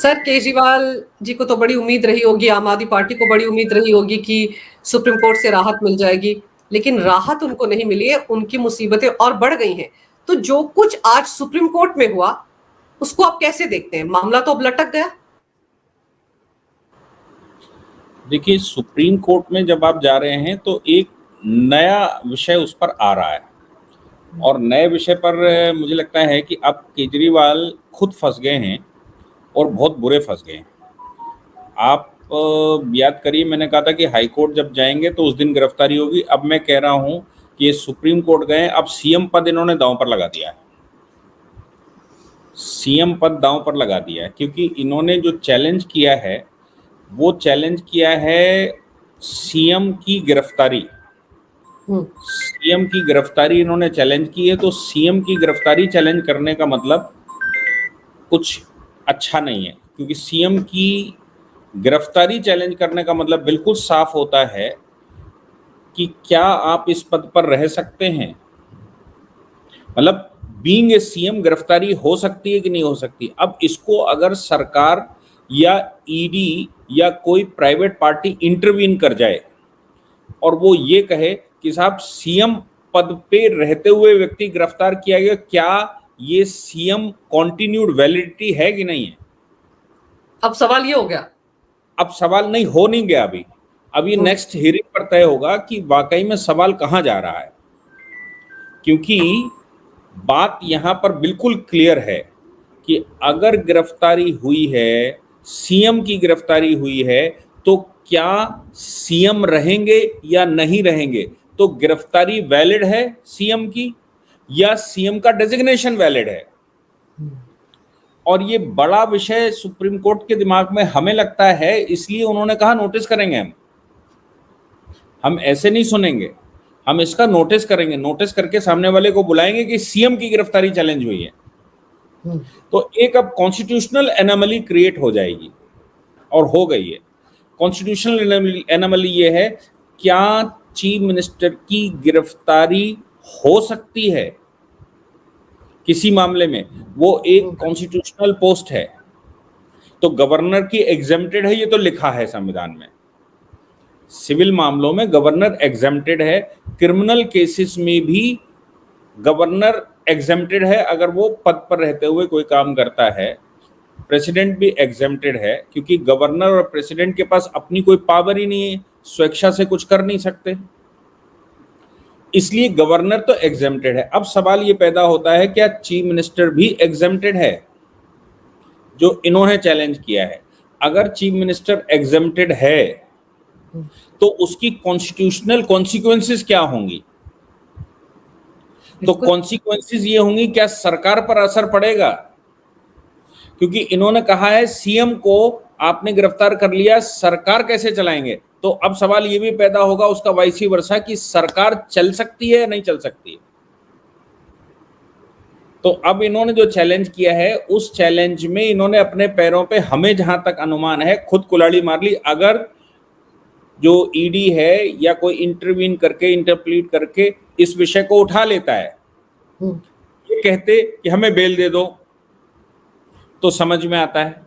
Sir, Kejriwal ji को तो बड़ी उम्मीद रही होगी, आम आदमी पार्टी को बड़ी उम्मीद रही होगी कि सुप्रीम कोर्ट से राहत मिल जाएगी, लेकिन राहत उनको नहीं मिली है, उनकी मुसीबतें और बढ़ गई हैं। तो जो कुछ आज सुप्रीम कोर्ट में हुआ, उसको आप कैसे देखते हैं? मामला तो अब लटक गया। देखिए, सुप्रीम कोर्ट में जब आप जा रहे हैं तो एक नया विषय उस पर आ रहा है, और नए विषय पर मुझे लगता है कि अब केजरीवाल खुद फंस गए हैं और बहुत बुरे फंस गए हैं। आप याद करिए, मैंने कहा था कि हाई कोर्ट जब जाएंगे तो उस दिन गिरफ्तारी होगी। अब मैं कह रहा हूं कि ये सुप्रीम कोर्ट गए, अब सीएम पद इन्होंने दांव पर लगा दिया है। सीएम पद दांव पर लगा दिया है, क्योंकि इन्होंने जो चैलेंज किया है वो चैलेंज किया है सीएम की गिरफ्तारी। सीएम की गिरफ्तारी इन्होंने चैलेंज की है, तो सीएम की गिरफ्तारी चैलेंज करने का मतलब कुछ अच्छा नहीं है, क्योंकि सीएम की गिरफ्तारी चैलेंज करने का मतलब बिल्कुल साफ होता है कि क्या आप इस पद पर रह सकते हैं। मतलब बीइंग ए सीएम गिरफ्तारी हो सकती है कि नहीं हो सकती। अब इसको अगर सरकार या ईडी या कोई प्राइवेट पार्टी इंटरवीन कर जाए और वो ये कहे कि साहब सीएम पद पे रहते हुए व्यक्ति गिरफ्तार किया गया, क्या ये सीएम कॉन्टिन्यूड वैलिडिटी है कि नहीं है। अब सवाल ये हो गया। अब सवाल नहीं हो नहीं गया, अभी नेक्स्ट हियरिंग पर तय होगा कि वाकई में सवाल कहां जा रहा है, क्योंकि बात यहां पर बिल्कुल क्लियर है कि अगर गिरफ्तारी हुई है, सीएम की गिरफ्तारी हुई है, तो क्या सीएम रहेंगे या नहीं रहेंगे। तो गिरफ्तारी वैलिड है सीएम की, या सीएम का डेजिग्नेशन वैलिड है। और ये बड़ा विषय सुप्रीम कोर्ट के दिमाग में हमें लगता है, इसलिए उन्होंने कहा नोटिस करेंगे। हम ऐसे नहीं सुनेंगे, हम इसका नोटिस करेंगे, नोटिस करके सामने वाले को बुलाएंगे कि सीएम की गिरफ्तारी चैलेंज हुई है। तो एक अब कॉन्स्टिट्यूशनल एनोमली क्रिएट हो जाएगी, और हो गई है। कॉन्स्टिट्यूशनल एनोमली ये है, क्या चीफ मिनिस्टर की गिरफ्तारी हो सकती है किसी मामले में। वो एक कॉन्स्टिट्यूशनल पोस्ट है, तो गवर्नर की एग्जेम्प्टेड है, ये तो लिखा है संविधान में। सिविल मामलों में गवर्नर एग्जेम्प्टेड है, क्रिमिनल केसेस में भी गवर्नर एग्जेम्प्टेड है अगर वो पद पर रहते हुए कोई काम करता है। प्रेसिडेंट भी एग्जेम्प्टेड है, क्योंकि गवर्नर और प्रेसिडेंट के पास अपनी कोई पावर ही नहीं है, स्वेच्छा से कुछ कर नहीं सकते, इसलिए गवर्नर तो एग्जेम्प्टेड है। अब सवाल ये पैदा होता है, क्या चीफ मिनिस्टर भी एग्जेम्प्टेड है, जो इन्होंने चैलेंज किया है। अगर चीफ मिनिस्टर एग्जेम्प्टेड है तो उसकी कॉन्स्टिट्यूशनल कॉन्सिक्वेंसेस क्या होंगी। तो कॉन्सिक्वेंसेस ये होंगी, क्या सरकार पर असर पड़ेगा, क्योंकि इन्होंने कहा है सीएम को आपने गिरफ्तार कर लिया, सरकार कैसे चलाएंगे। तो अब सवाल ये भी पैदा होगा उसका वाइसी वर्सा, कि सरकार चल सकती है या नहीं चल सकती है। तो अब इन्होंने जो चैलेंज किया है, उस चैलेंज में इन्होंने अपने पैरों पे, हमें जहां तक अनुमान है, खुद कुल्हाड़ी मार ली। अगर जो ईडी है या कोई इंटरवीन करके, इंटरप्लीट करके इस विषय को उठा लेता है, ये कहते कि हमें बेल दे दो तो समझ में आता है,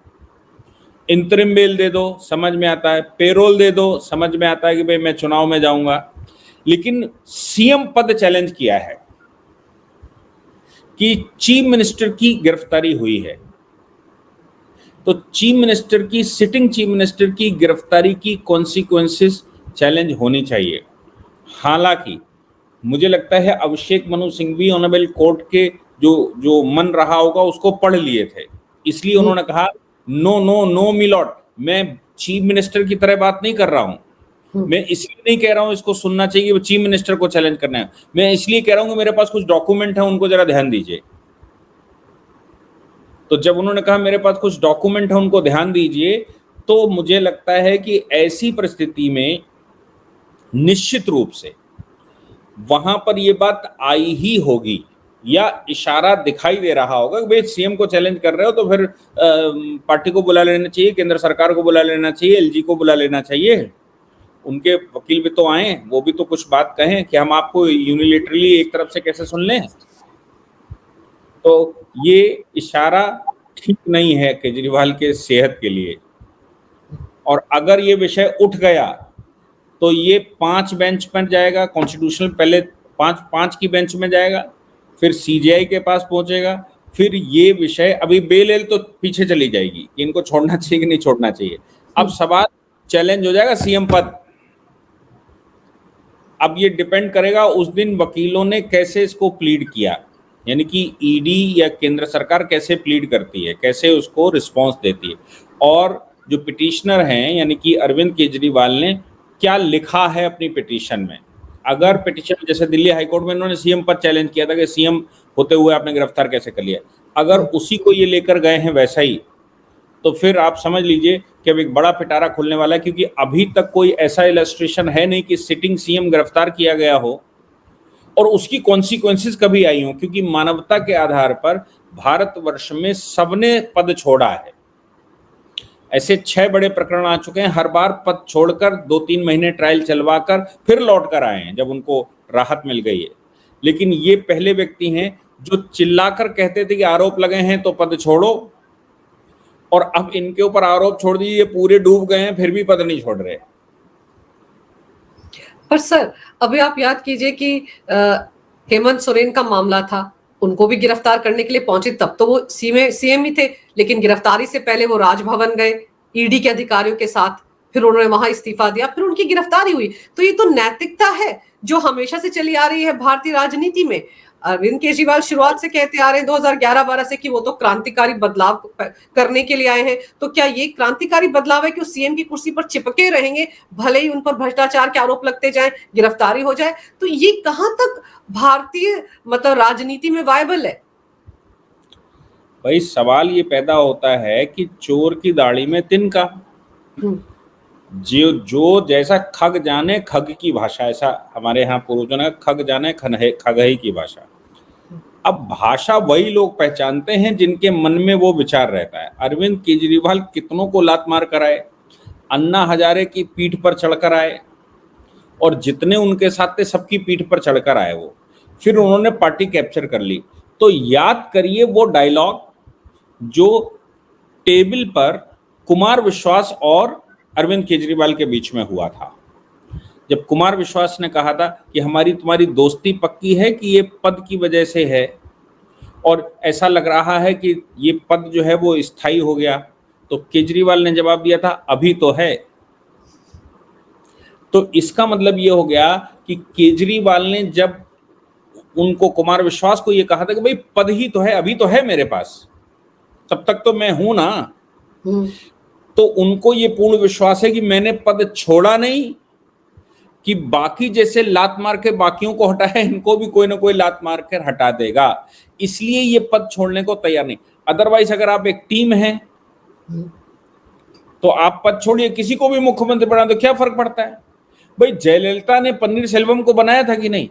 इंतरिम बेल दे दो समझ में आता है, पेरोल दे दो समझ में आता है कि भाई मैं चुनाव में जाऊंगा। लेकिन सीएम पद चैलेंज किया है कि चीफ मिनिस्टर की गिरफ्तारी हुई है, तो चीफ मिनिस्टर की, सिटिंग चीफ मिनिस्टर की गिरफ्तारी की कॉन्सिक्वेंसेस चैलेंज होनी चाहिए। हालांकि मुझे लगता है अभिषेक मनु सिंघवी ऑनरेबल कोर्ट के जो मन रहा होगा उसको पढ़ लिए थे, इसलिए उन्होंने कहा नो नो नो मिलॉट, मैं चीफ मिनिस्टर की तरह बात नहीं कर रहा हूं। मैं इसलिए नहीं कह रहा हूं इसको सुनना चाहिए, वो चीफ मिनिस्टर को चैलेंज करना है। मैं इसलिए कह रहा हूं कि मेरे पास कुछ डॉक्यूमेंट है, उनको जरा ध्यान दीजिए। तो जब उन्होंने कहा मेरे पास कुछ डॉक्यूमेंट है, उनको ध्यान दीजिए, तो मुझे लगता है कि ऐसी परिस्थिति में निश्चित रूप से वहां पर यह बात आई ही होगी, या इशारा दिखाई दे रहा होगा कि भाई सीएम को चैलेंज कर रहे हो तो फिर पार्टी को बुला लेना चाहिए, केंद्र सरकार को बुला लेना चाहिए, एलजी को बुला लेना चाहिए, उनके वकील भी तो आए, वो भी तो कुछ बात कहें कि हम आपको यूनिलेटरली एक तरफ से कैसे सुन लें। तो ये इशारा ठीक नहीं है केजरीवाल के सेहत के लिए। और अगर ये विषय उठ गया तो ये 5 बेंच पर जाएगा, कॉन्स्टिट्यूशनल पहले 5 की बेंच में जाएगा, फिर सीजीआई के पास पहुंचेगा, फिर ये विषय अभी बेल तो पीछे चली जाएगी कि इनको छोड़ना चाहिए कि नहीं छोड़ना चाहिए। अब सवाल चैलेंज हो जाएगा सीएम पद। अब ये डिपेंड करेगा उस दिन वकीलों ने कैसे इसको प्लीड किया, यानी कि ईडी या केंद्र सरकार कैसे प्लीड करती है, कैसे उसको रिस्पॉन्स देती है, और जो पिटिशनर हैं यानी कि अरविंद केजरीवाल ने क्या लिखा है अपनी पिटीशन में। अगर पिटीशन जैसे दिल्ली हाईकोर्ट में उन्होंने सीएम पद चैलेंज किया था कि सीएम होते हुए आपने गिरफ्तार कैसे कर लिया, अगर उसी को ये लेकर गए हैं वैसा ही, तो फिर आप समझ लीजिए कि अब एक बड़ा पिटारा खुलने वाला है। क्योंकि अभी तक कोई ऐसा इलस्ट्रेशन है नहीं कि सिटिंग सीएम गिरफ्तार किया गया हो और उसकी कॉन्सिक्वेंसेस कभी आई हो, क्योंकि मानवता के आधार पर भारतवर्ष में सबने पद छोड़ा है। ऐसे 6 बड़े प्रकरण आ चुके हैं, हर बार पद छोड़कर 2-3 महीने ट्रायल चलवाकर फिर लौट कर आए हैं जब उनको राहत मिल गई है। लेकिन ये पहले व्यक्ति हैं जो चिल्लाकर कहते थे कि आरोप लगे हैं तो पद छोड़ो, और अब इनके ऊपर आरोप छोड़ दीजिए, ये पूरे डूब गए हैं फिर भी पद नहीं छोड़ रहे। पर सर अभी आप याद कीजिए कि हेमंत सोरेन का मामला था, उनको भी गिरफ्तार करने के लिए पहुंचे, तब तो वो सीएम ही थे, लेकिन गिरफ्तारी से पहले वो राजभवन गए ईडी के अधिकारियों के साथ, फिर उन्होंने वहां इस्तीफा दिया, फिर उनकी गिरफ्तारी हुई। तो ये तो नैतिकता है जो हमेशा से चली आ रही है भारतीय राजनीति में। अरविंद केजरीवाल शुरुआत से कहते आ रहे हैं 2011-12 से कि वो तो क्रांतिकारी बदलाव करने के लिए आए हैं। तो क्या ये क्रांतिकारी बदलाव है कि वो सीएम की कुर्सी पर चिपके रहेंगे, भले ही उन पर भ्रष्टाचार के आरोप लगते जाएं, गिरफ्तारी हो जाए? तो ये कहां तक भारतीय मतलब राजनीति में वायबल है? भाई सवाल ये पैदा होता है कि चोर की दाढ़ी में तिनका, जो जैसा खग जाने खग की भाषा, ऐसा हमारे यहाँ पूर्वजों ने खग जाने खगही की भाषा। अब भाषा वही लोग पहचानते हैं जिनके मन में वो विचार रहता है। अरविंद केजरीवाल कितनों को लात मार कर आए, अन्ना हजारे की पीठ पर चढ़कर आए, और जितने उनके साथ थे सबकी पीठ पर चढ़कर आए वो, फिर उन्होंने पार्टी कैप्चर कर ली। तो याद करिए वो डायलॉग जो टेबल पर कुमार विश्वास और अरविंद केजरीवाल के बीच में हुआ था, जब कुमार विश्वास ने कहा था कि हमारी तुम्हारी दोस्ती पक्की है कि ये पद की वजह से है, और ऐसा लग रहा है कि ये पद जो है वो स्थायी हो गया, तो केजरीवाल ने जवाब दिया था अभी तो है। तो इसका मतलब ये हो गया कि केजरीवाल ने जब उनको कुमार विश्वास को ये कहा था कि भाई पद ही तो है, अभी तो है मेरे पास, तब तक तो मैं हूं ना, तो उनको ये पूर्ण विश्वास है कि मैंने पद छोड़ा नहीं, कि बाकी जैसे लात मार के बाकियों को हटाया, इनको भी कोई ना कोई लात मार कर हटा देगा, इसलिए ये पद छोड़ने को तैयार नहीं। अदरवाइज अगर आप एक टीम है तो आप पद छोड़िए, किसी को भी मुख्यमंत्री बना दो, क्या फर्क पड़ता है। भाई जयललिता ने पन्नीर सेल्वम को बनाया था कि नहीं?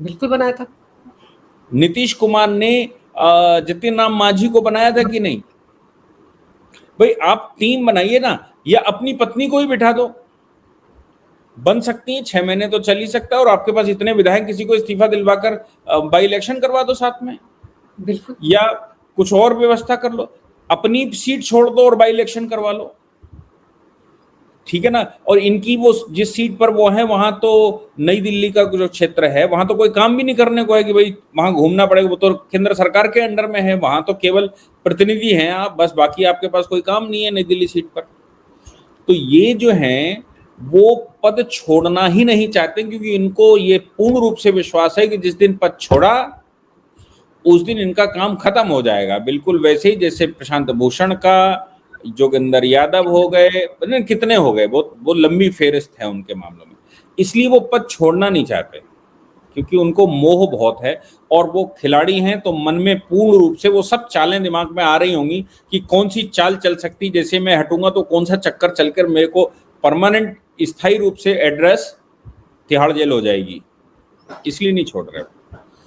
बिल्कुल बनाया था। नीतीश कुमार ने जितिन राम मांझी को बनाया था कि नहीं? भाई आप टीम बनाइए ना, या अपनी पत्नी को ही बिठा दो, बन सकती है, 6 महीने तो चल ही सकता है, और आपके पास इतने विधायक, किसी को इस्तीफा दिलवाकर बाई इलेक्शन करवा दो साथ में, बिल्कुल, या कुछ और व्यवस्था कर लो, अपनी सीट छोड़ दो और बाई इलेक्शन करवा लो, ठीक है ना। और इनकी वो जिस सीट पर वो है वहां तो नई दिल्ली का जो क्षेत्र है वहां तो कोई काम भी नहीं करने को है कि भाई वहां घूमना पड़ेगा, वो तो केंद्र सरकार के अंडर में है, वहां तो केवल प्रतिनिधि हैं आप बस, बाकी आपके पास कोई काम नहीं है नई दिल्ली सीट पर। तो ये जो है वो पद छोड़ना ही नहीं चाहते, क्योंकि इनको ये पूर्ण रूप से विश्वास है कि जिस दिन पद छोड़ा उस दिन इनका काम खत्म हो जाएगा। बिल्कुल वैसे ही जैसे प्रशांत भूषण का, जोगिंदर यादव हो गए, कितने हो गए, वो लंबी फेहरिस्त है उनके मामलों में। इसलिए वो पद छोड़ना नहीं चाहते, क्योंकि उनको मोह बहुत है, और वो खिलाड़ी हैं तो मन में पूर्ण रूप से वो सब चालें दिमाग में आ रही होंगी कि कौन सी चाल चल सकती, जैसे मैं हटूंगा तो कौन सा चक्कर चलकर मेरे को परमानेंट स्थायी रूप से एड्रेस तिहाड़ जेल हो जाएगी, इसलिए नहीं छोड़ रहे।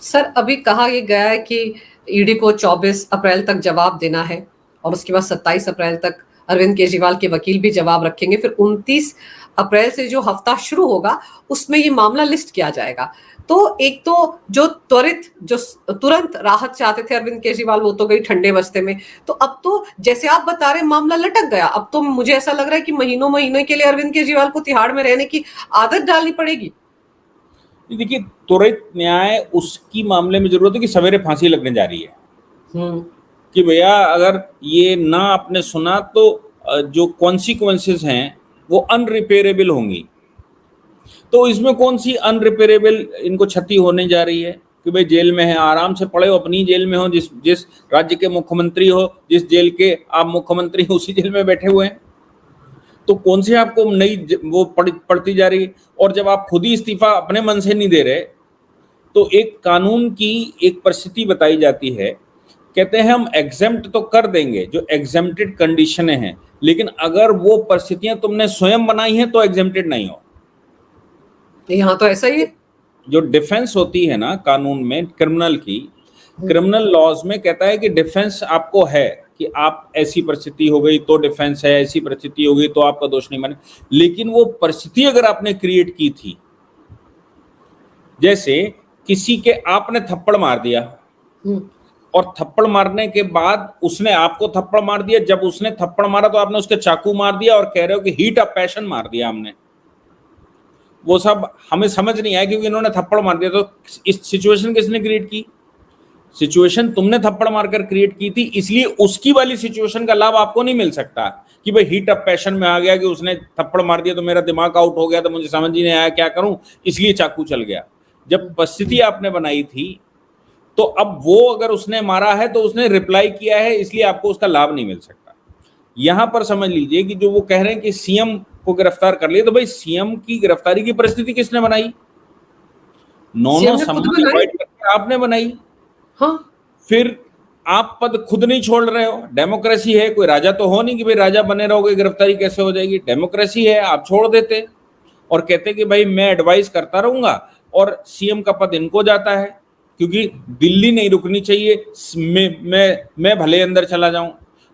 सर अभी कहा यह गया है कि ईडी को 24 अप्रैल तक जवाब देना है, और उसके बाद 27 अप्रैल तक अरविंद केजरीवाल के वकील भी जवाब रखेंगे। फिर 29 अप्रैल से जो हफ्ता शुरू होगा उसमें ये मामला लिस्ट किया जाएगा। तो एक तो जो तुरंत राहत चाहते थे अरविंद केजरीवाल, वो तो गई ठंडे बस्ते में। तो अब तो जैसे आप बता रहे मामला लटक गया। अब तो मुझे ऐसा लग रहा है कि महीनों महीने के लिए अरविंद केजरीवाल को तिहाड़ में रहने की आदत डालनी पड़ेगी। देखिए, त्वरित न्याय उसकी मामले में जरूरत है कि सवेरे फांसी लगने जा रही है कि भैया अगर ये ना आपने सुना तो जो कॉन्सिक्वेंसेस हैं वो अनरिपेयरेबल होंगी। तो इसमें कौन सी अनरिपेयरेबल इनको क्षति होने जा रही है कि भाई जेल में है, आराम से पड़े हो, अपनी जेल में हो, जिस राज्य के मुख्यमंत्री हो, जिस जेल के आप मुख्यमंत्री हो उसी जेल में बैठे हुए हैं। तो कौन सी आपको नई वो पड़ती जा रही। और जब आप खुद ही इस्तीफा अपने मन से नहीं दे रहे तो एक कानून की एक परिस्थिति बताई जाती है, कहते हैं हम एग्जेम्प्ट तो कर देंगे जो एग्जेम्प्टेड कंडीशनें हैं, लेकिन अगर वो परिस्थितियां तुमने स्वयं बनाई हैं तो एग्जेम्प्टेड नहीं हो। यहाँ तो ऐसा ही है। जो डिफेंस होती है ना कानून में क्रिमिनल की, क्रिमिनल लॉज में कहता है कि डिफेंस आपको है कि आप ऐसी परिस्थिति हो गई तो डिफेंस है, ऐसी परिस्थिति हो गई तो आपका दोष नहीं माने। लेकिन वो परिस्थिति अगर आपने क्रिएट की थी, जैसे किसी के आपने थप्पड़ मार दिया और थप्पड़ मारने के बाद उसने आपको थप्पड़ मार दिया, जब उसने थप्पड़ मारा तो आपने उसके चाकू मार दिया और कह रहे हो कि हीट ऑफ पैशन मार दिया हमने। वो सब हमें समझ नहीं आया क्योंकि इन्होंने थप्पड़ मार दिया। तो इस सिचुएशन किसने क्रिएट की? सिचुएशन तुमने थप्पड़ मारकर क्रिएट की थी, इसलिए उसकी वाली सिचुएशन का लाभ आपको नहीं मिल सकता कि भाई हीट ऑफ पैशन में आ गया कि उसने थप्पड़ मार दिया तो मेरा दिमाग आउट हो गया, तो मुझे समझ ही नहीं आया क्या करूं, इसलिए चाकू चल गया। जब परिस्थिति आपने बनाई थी तो अब वो अगर उसने मारा है तो उसने रिप्लाई किया है, इसलिए आपको उसका लाभ नहीं मिल सकता। यहां पर समझ लीजिए कि जो वो कह रहे हैं कि सीएम को गिरफ्तार कर लिया, तो भाई सीएम की गिरफ्तारी की परिस्थिति किसने बनाई? नौ सम्मति डिवाइड करके आपने बनाई। हाँ। फिर आप पद खुद नहीं छोड़ रहे हो। डेमोक्रेसी है, कोई राजा तो हो नहीं कि भाई राजा बने रहोगे, गिरफ्तारी कैसे हो जाएगी। डेमोक्रेसी है, आप छोड़ देते और कहते कि भाई मैं एडवाइस करता रहूंगा और सीएम का पद इनको जाता है क्योंकि दिल्ली नहीं रुकनी चाहिए, मैं भले अंदर चला जाऊं।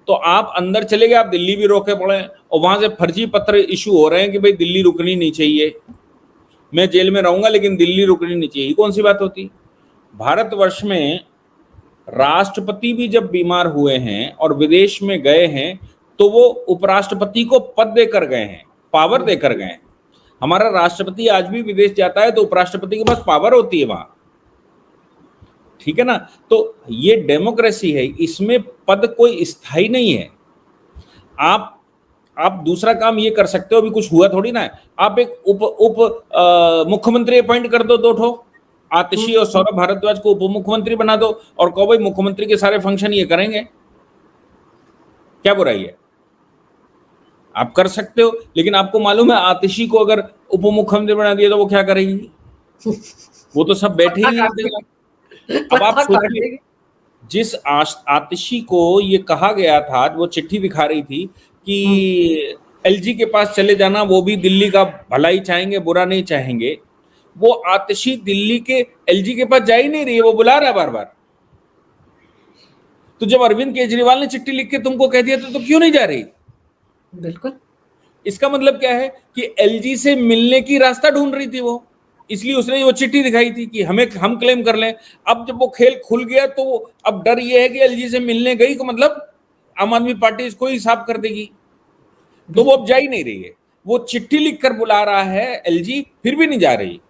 तो आप अंदर चले गए, आप दिल्ली भी रोके पड़े और वहां से फर्जी पत्र इशू हो रहे हैं कि भाई दिल्ली रुकनी नहीं चाहिए, मैं जेल में रहूंगा लेकिन दिल्ली रुकनी नहीं चाहिए। कौन सी बात होती? भारतवर्ष में राष्ट्रपति भी जब बीमार हुए हैं और विदेश में गए हैं तो वो उपराष्ट्रपति को पद देकर गए हैं, पावर देकर गए हैं। हमारा राष्ट्रपति आज भी विदेश जाता है तो उपराष्ट्रपति के पास पावर होती है वहां, ठीक है ना। तो ये डेमोक्रेसी है, इसमें पद कोई स्थायी नहीं है। आप दूसरा काम ये कर सकते हो, अभी कुछ हुआ थोड़ी ना है, आप एक उप मुख्यमंत्री अपॉइंट कर दो, 2 ठो आतिशी और सौरभ भारद्वाज को उप मुख्यमंत्री बना दो और कहो भाई मुख्यमंत्री के सारे फंक्शन ये करेंगे, क्या बुराई है? आप कर सकते हो। लेकिन आपको मालूम है आतिशी को अगर उप मुख्यमंत्री बना दिया तो वो क्या करेगी? वो तो सब बैठे ही हैं। अब आप सोचिए, जिस आतिशी को ये कहा गया था, वो चिट्ठी दिखा रही थी कि एलजी के पास चले जाना, वो भी दिल्ली का भलाई चाहेंगे, बुरा नहीं चाहेंगे, वो आतिशी दिल्ली के एलजी के पास जा ही नहीं रही है, वो बुला रहा है बार बार। तो जब अरविंद केजरीवाल ने चिट्ठी लिख के तुमको कह दिया तो क्यों नहीं जा रही? बिल्कुल। इसका मतलब क्या है कि एलजी से मिलने की रास्ता ढूंढ रही थी वो, इसलिए उसने वो चिट्ठी दिखाई थी कि हम क्लेम कर लें। अब जब वो खेल खुल गया तो अब डर ये है कि एलजी से मिलने गई तो मतलब आम आदमी पार्टी इसको ही साफ कर देगी, तो वो अब जा ही नहीं रही है। वो चिट्ठी लिखकर बुला रहा है एलजी, फिर भी नहीं जा रही।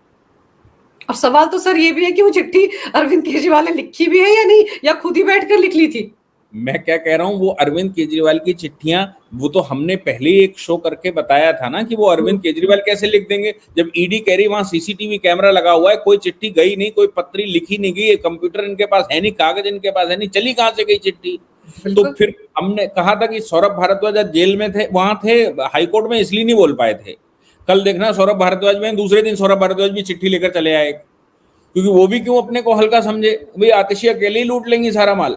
और सवाल तो सर ये भी है कि वो चिट्ठी अरविंद केजरीवाल ने लिखी भी है या नहीं, या खुद ही बैठकर लिख ली थी। मैं क्या कह रहा हूं, वो अरविंद केजरीवाल की चिट्ठियां, वो तो हमने पहले एक शो करके बताया था ना कि वो अरविंद केजरीवाल कैसे लिख देंगे, जब ईडी कह रही वहां सीसीटीवी कैमरा लगा हुआ है, कोई चिट्ठी गई नहीं, कोई पत्री लिखी नहीं गई, कंप्यूटर इनके पास है नहीं, कागज इनके पास है नहीं, चली कहां से गई चिट्ठी? तो फिर हमने कहा था कि सौरभ भारद्वाज जेल में थे, वहां थे हाईकोर्ट में, इसलिए नहीं बोल पाए थे। कल देखना सौरभ भारद्वाज में, दूसरे दिन सौरभ भारद्वाज भी चिट्ठी लेकर चले आए, क्योंकि वो भी क्यों अपने को हल्का समझे, भाई आतिशी अकेले ही लूट लेंगी सारा माल।